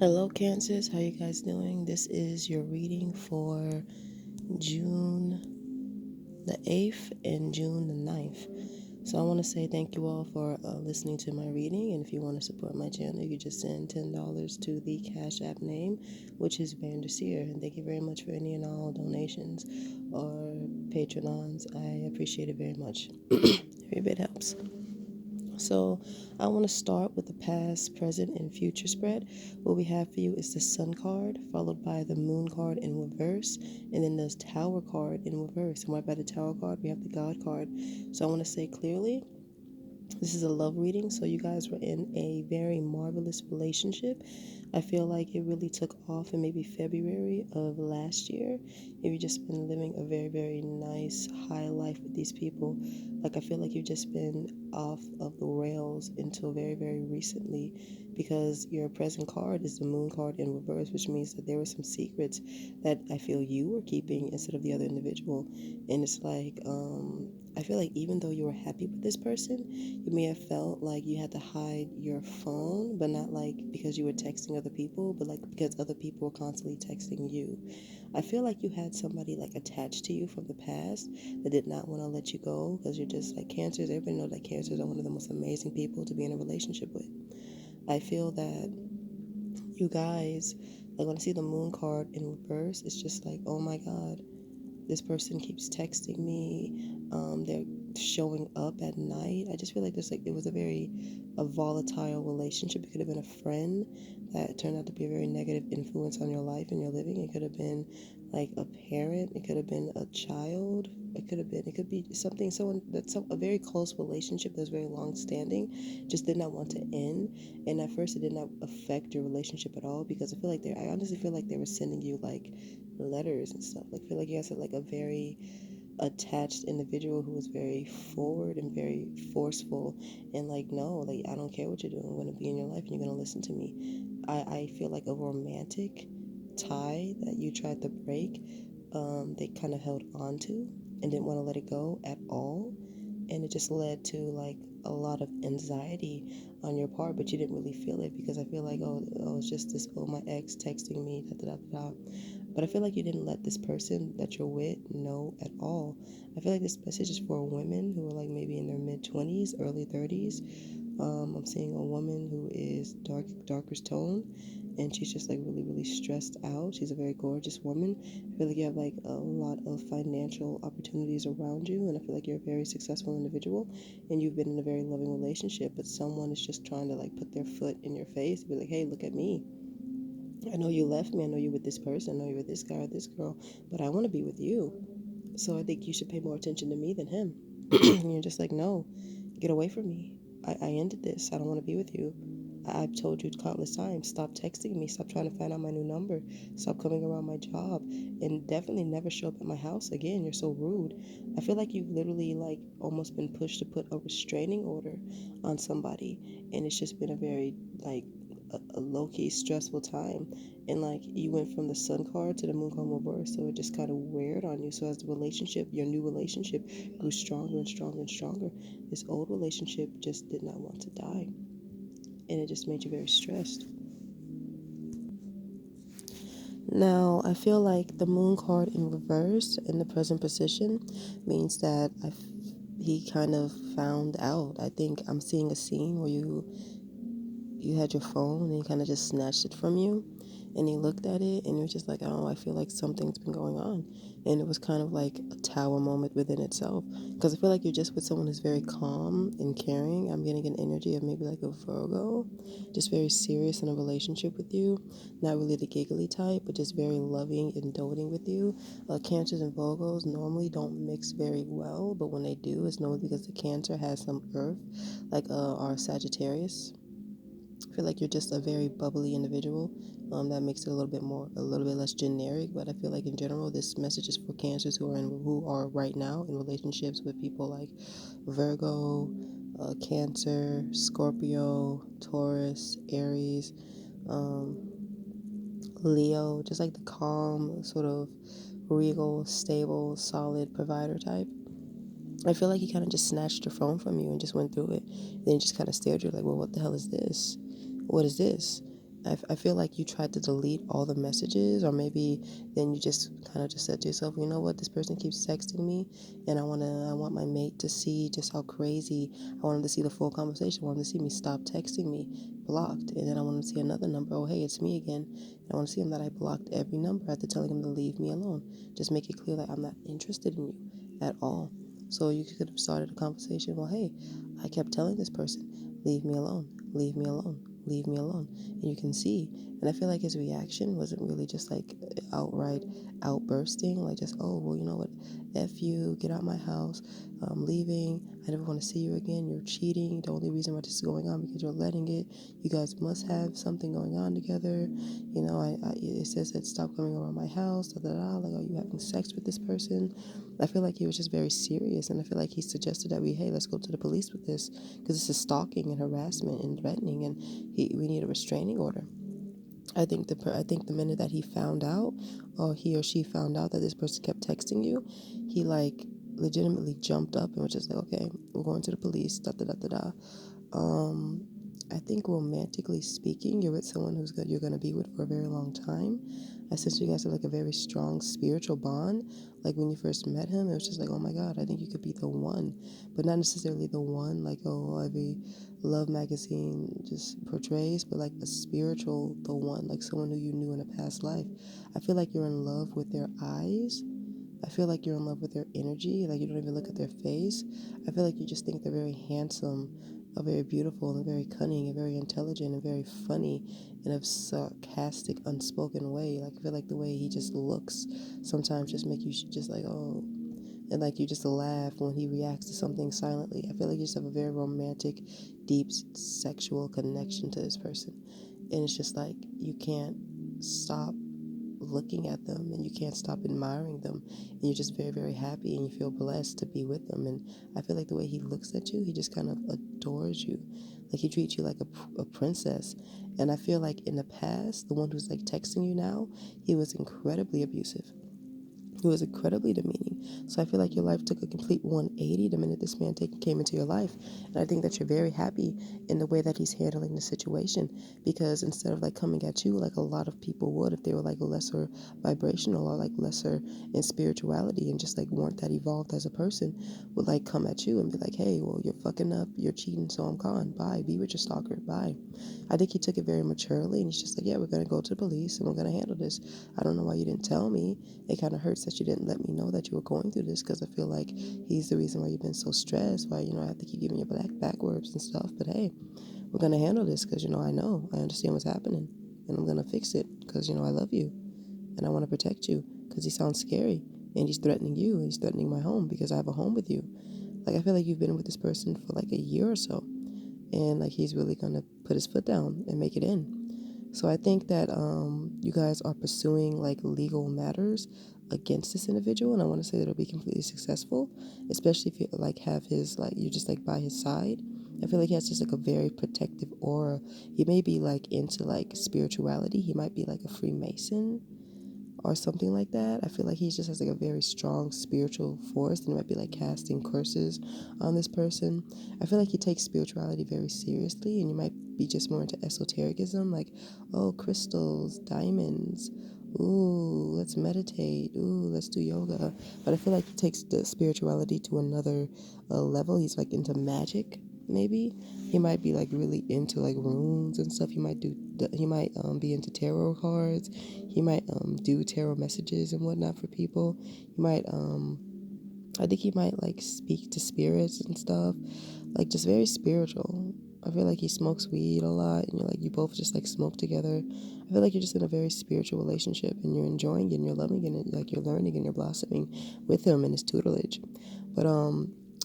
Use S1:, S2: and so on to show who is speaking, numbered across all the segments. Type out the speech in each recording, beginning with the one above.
S1: Hello, Cancers. How you guys doing? This is your reading for June the 8th and June the 9th. So I want to say thank you all for listening to my reading. And if you want to support my channel, you just send $10 to the Cash App name, which is vanderseer. And thank you very much for any and all donations or patronons. I appreciate it very much. Every bit helps. So I want to start with the past, present, and future spread. What we have for you is the Sun card, followed by the Moon card in reverse, and then the Tower card in reverse. And right by the Tower card, we have the God card. So I want to say clearly, this is a love reading, so you guys were in a very marvelous relationship. I feel like it really took off in maybe February of last year. If you've just been living a very, very nice, high life with these people, like I feel like you've just been off of the rails until very, very recently, because your present card is the Moon card in reverse, which means that there were some secrets that I feel you were keeping instead of the other individual. And it's like, I feel like even though you were happy with this person, you may have felt like you had to hide your phone, but not like because you were texting other people, but like because other people were constantly texting you. I feel like you had somebody like attached to you from the past that did not want to let you go, because you're just like Cancers. Everybody knows that Cancers are one of the most amazing people to be in a relationship with. I feel that you guys, like when I see the Moon card in reverse, it's just like, oh my God, this person keeps texting me. They're showing up at night. I just feel like it was a volatile relationship. It could have been a friend that turned out to be a very negative influence on your life and your living. It could have been like a parent. It could have been a child. It could be someone that's a very close relationship that was very long standing, just did not want to end. And at first it did not affect your relationship at all, because I honestly feel like they were sending you like letters and stuff. Like, I feel like you guys had like a very attached individual who was very forward and very forceful, and like, no, like, I don't care what you're doing, I'm going to be in your life and you're going to listen to me. I feel like a romantic tie that you tried to break, they kind of held on to and didn't want to let it go at all, and it just led to like a lot of anxiety on your part, but you didn't really feel it, because I feel like, it's just this, my ex texting me, da da da da. But I feel like you didn't let this person that you're with know at all. I feel like this message is for women who are like maybe in their mid 20s, early 30s. I'm seeing a woman who is darker tone, and she's just like really, really stressed out. She's a very gorgeous woman. I feel like you have like a lot of financial opportunities around you, and I feel like you're a very successful individual, and you've been in a very loving relationship, but someone is just trying to like put their foot in your face, be like, hey, look at me. I know you left me. I know you're with this person. I know you're with this guy or this girl, but I want to be with you. So I think you should pay more attention to me than him. And you're just like, no, get away from me. I ended this. I don't want to be with you. I've told you countless times, stop texting me, stop trying to find out my new number, stop coming around my job, and definitely never show up at my house again. You're so rude. I feel like you've literally like almost been pushed to put a restraining order on somebody, and it's just been a very like a low-key stressful time, and like you went from the Sun card to the Moon card reverse, so it just kind of weird on you. So as the relationship, your new relationship, grew stronger and stronger and stronger, this old relationship just did not want to die, and it just made you very stressed. Now, I feel like the Moon card in reverse in the present position means that he kind of found out. I think I'm seeing a scene where you had your phone and he kind of just snatched it from you, and he looked at it and you're just like, oh, I feel like something's been going on. And it was kind of like a tower moment within itself, because I feel like you're just with someone who's very calm and caring. I'm getting an energy of maybe like a Virgo, just very serious in a relationship with you, not really the giggly type, but just very loving and doting with you. Cancers and Virgos normally don't mix very well, but when they do, it's normally because the Cancer has some earth, like our Sagittarius. I feel like you're just a very bubbly individual. That makes it a little bit less generic. But I feel like in general, this message is for Cancers who are right now in relationships with people like Virgo, Cancer, Scorpio, Taurus, Aries, um, Leo. Just like the calm, sort of regal, stable, solid provider type. I feel like he kind of just snatched your phone from you and just went through it. And then he just kind of stared at you like, well, what the hell is this? What is this? I feel like you tried to delete all the messages, or maybe then you just kind of just said to yourself, you know what, this person keeps texting me, and I want my mate to see just how crazy. I want him to see the full conversation. I want him to see me stop texting me, blocked, and then I want him to see another number. Oh, hey, it's me again. And I want to see him that I blocked every number after telling him to leave me alone. Just make it clear that I'm not interested in you at all. So you could have started a conversation. Well, hey, I kept telling this person, leave me alone, leave me alone, leave me alone. And you can see, and I feel like his reaction wasn't really just like outright outbursting, like just, oh, well, you know what, F you, get out my house, I'm leaving, I never want to see you again, you're cheating, the only reason why this is going on because you're letting it, you guys must have something going on together, you know, it says that stop coming around my house, da da da, like, are you having sex with this person? I feel like he was just very serious, and I feel like he suggested that hey, let's go to the police with this, because this is stalking and harassment and threatening, and we need a restraining order. I think the minute that he found out, or he or she found out that this person kept texting you, he like legitimately jumped up and was just like, okay, we're going to the police, da da da da da. Um, I think romantically speaking, you're with someone you're gonna be with for a very long time. I sense you guys have like a very strong spiritual bond. Like when you first met him, it was just like, oh my God, I think you could be the one, but not necessarily the one like, oh, every love magazine just portrays, but like a spiritual, the one, like someone who you knew in a past life. I feel like you're in love with their eyes. I feel like you're in love with their energy, like you don't even look at their face. I feel like you just think they're very handsome, very beautiful, and very cunning, and very intelligent, and very funny, in a sarcastic, unspoken way. Like I feel like the way he just looks sometimes just make you just like, oh, and like you just laugh when he reacts to something silently. I feel like you just have a very romantic, deep sexual connection to this person, and it's just like you can't stop looking at them, and you can't stop admiring them, and you're just very, very happy, and you feel blessed to be with them. And I feel like the way he looks at you, he just kind of adores you, like he treats you like a princess. And I feel like in the past, the one who's like texting you now, he was incredibly abusive. It was incredibly demeaning. So I feel like your life took a complete 180 the minute this man came into your life. And I think that you're very happy in the way that he's handling the situation, because instead of like coming at you like a lot of people would if they were like lesser vibrational or like lesser in spirituality and just like weren't that evolved as a person, would like come at you and be like, hey, well, you're fucking up, you're cheating, so I'm gone. Bye. Be with your stalker. Bye. I think he took it very maturely, and he's just like, yeah, we're going to go to the police and we're going to handle this. I don't know why you didn't tell me. It kind of hurts that you didn't let me know that you were going through this, because I feel like he's the reason why you've been so stressed, why, you know, I have to keep giving you backwards and stuff. But hey, we're going to handle this because, you know, I understand what's happening, and I'm going to fix it because, you know, I love you and I want to protect you, because he sounds scary and he's threatening you and he's threatening my home because I have a home with you. Like, I feel like you've been with this person for like a year or so, and like he's really going to put his foot down and make it in. So I think that you guys are pursuing like legal matters against this individual, and I want to say that it'll be completely successful, especially if you like have his like you're just like by his side. I feel like he has just like a very protective aura. He may be like into like spirituality. He might be like a Freemason or something like that. I feel like he just has like a very strong spiritual force, and he might be like casting curses on this person. I feel like he takes spirituality very seriously, and you might be just more into esotericism, like, oh, crystals, diamonds, ooh, let's meditate, ooh, let's do yoga. But I feel like he takes the spirituality to another level. He's like into magic, maybe. He might be like really into like runes and stuff. He might be into tarot cards. He might do tarot messages and whatnot for people. He might I think he might like speak to spirits and stuff, like just very spiritual. I feel like he smokes weed a lot, and you both just like smoke together. I feel like you're just in a very spiritual relationship, and you're enjoying it, and you're loving it, and like you're learning and you're blossoming with him in his tutelage. But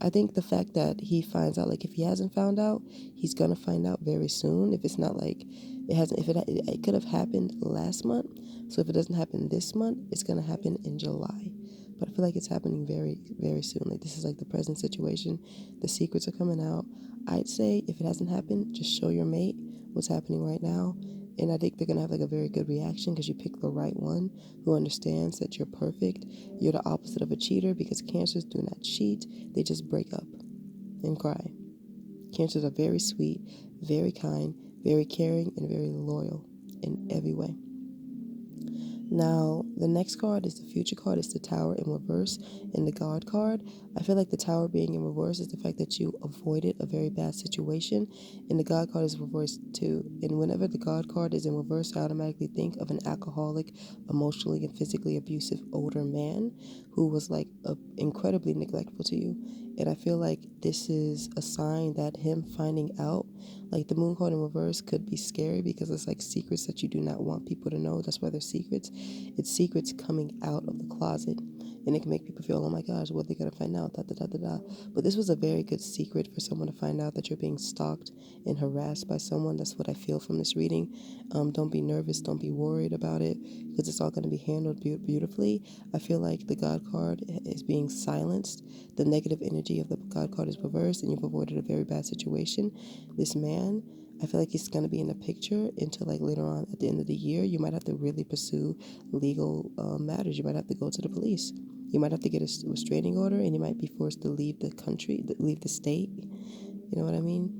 S1: I think the fact that he finds out, like if he hasn't found out, he's gonna find out very soon. If it's not like it hasn't, if it could have happened last month. So if it doesn't happen this month, it's gonna happen in July. But I feel like it's happening very, very soon. Like this is like the present situation. The secrets are coming out. I'd say if it hasn't happened, just show your mate what's happening right now. And I think they're gonna have like a very good reaction because you picked the right one who understands that you're perfect. You're the opposite of a cheater, because cancers do not cheat. They just break up and cry. Cancers are very sweet, very kind, very caring, and very loyal. in every way. Now, the next card is the future card. It's the Tower in reverse and the God card. I feel like the Tower being in reverse is the fact that you avoided a very bad situation, and the God card is reversed too. And whenever the God card is in reverse, I automatically think of an alcoholic, emotionally and physically abusive older man who was like incredibly neglectful to you. And I feel like this is a sign that him finding out, like the moon card in reverse could be scary because it's like secrets that you do not want people to know. That's why they're secrets. It's secrets coming out of the closet. And it can make people feel, oh my gosh, what are they going to find out? Da, da, da, da, da. But this was a very good secret for someone to find out that you're being stalked and harassed by someone. That's what I feel from this reading. Don't be nervous. Don't be worried about it because it's all going to be handled beautifully. I feel like the God card is being silenced. The negative energy of the God card is reversed and you've avoided a very bad situation. This man, I feel like he's going to be in the picture until like later on at the end of the year. You might have to really pursue legal matters. You might have to go to the police. You might have to get a restraining order, and you might be forced to leave the country, leave the state. You know what I mean?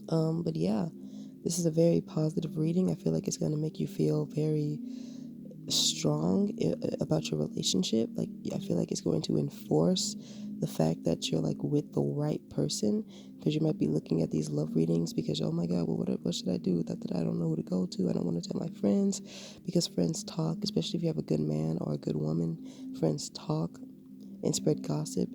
S1: But yeah, this is a very positive reading. I feel like it's going to make you feel very strong about your relationship. Like, I feel like it's going to enforce the fact that you're like with the right person, because you might be looking at these love readings because, oh my god, well, what should I do that I don't know who to go to. I don't want to tell my friends, because friends talk, especially if you have a good man or a good woman. Friends talk and spread gossip,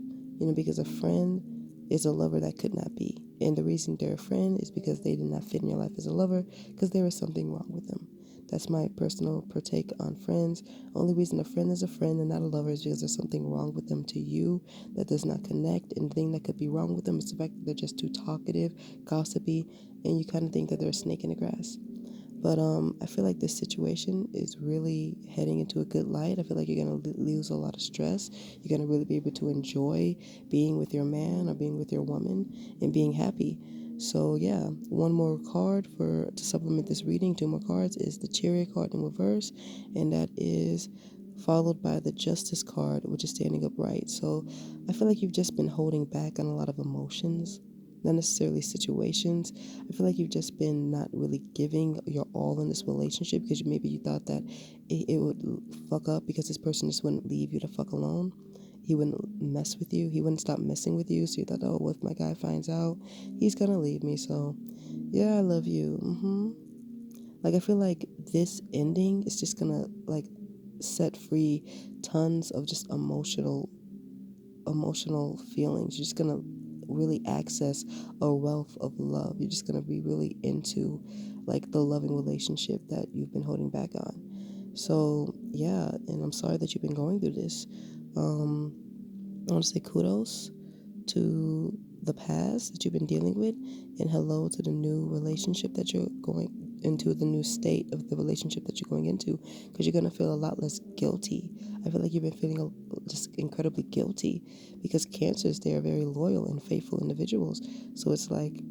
S1: because a friend is a lover that could not be. And the reason they're a friend is because they did not fit in your life as a lover, because there was something wrong with them. That's my personal take on friends. Only reason a friend is a friend and not a lover is because there's something wrong with them to you that does not connect. And the thing that could be wrong with them is the fact that they're just too talkative, gossipy, and you kind of think that they're a snake in the grass. But I feel like this situation is really heading into a good light. I feel like you're going to lose a lot of stress. You're going to really be able to enjoy being with your man or being with your woman and being happy. So yeah, one more card to supplement this reading. Two more cards is the Chariot card in reverse, and that is followed by the Justice card, which is standing upright. So I feel like you've just been holding back on a lot of emotions, not necessarily situations. I feel like you've just been not really giving your all in this relationship because maybe you thought that it would fuck up because this person just wouldn't leave you to fuck alone. He wouldn't mess with you. He wouldn't stop messing with you. So you thought, oh, well, if my guy finds out, he's gonna leave me. So yeah, I love you. Like, I feel like this ending is just gonna like set free tons of just emotional feelings. You're just gonna really access a wealth of love. You're just gonna be really into like the loving relationship that you've been holding back on. So yeah, and I'm sorry that you've been going through this. I want to say kudos to the past that you've been dealing with, and hello to the new relationship that you're going into, the new state of the relationship that you're going into, because you're going to feel a lot less guilty. I feel like you've been feeling just incredibly guilty because Cancers, they are very loyal and faithful individuals. So it's like,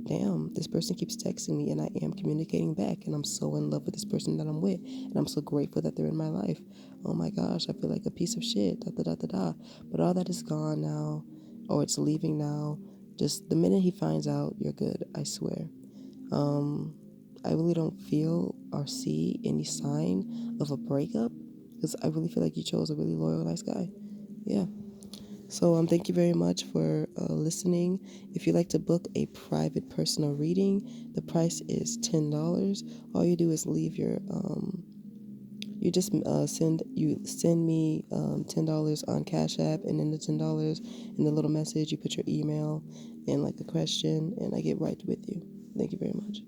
S1: damn, this person keeps texting me and I am communicating back, and I'm so in love with this person that I'm with, and I'm so grateful that they're in my life. Oh my gosh, I feel like a piece of shit, da da da da da. But all that is gone now, or it's leaving now. Just the minute he finds out, you're good, I swear. I really don't feel or see any sign of a breakup, because I really feel like you chose a really loyal, nice guy. Yeah. So thank you very much for listening. If you'd like to book a private personal reading, the price is $10. All you do is leave your you just send me $10 on Cash App, and then the $10 in the little message you put your email and like the question, and I get right with you. Thank you very much.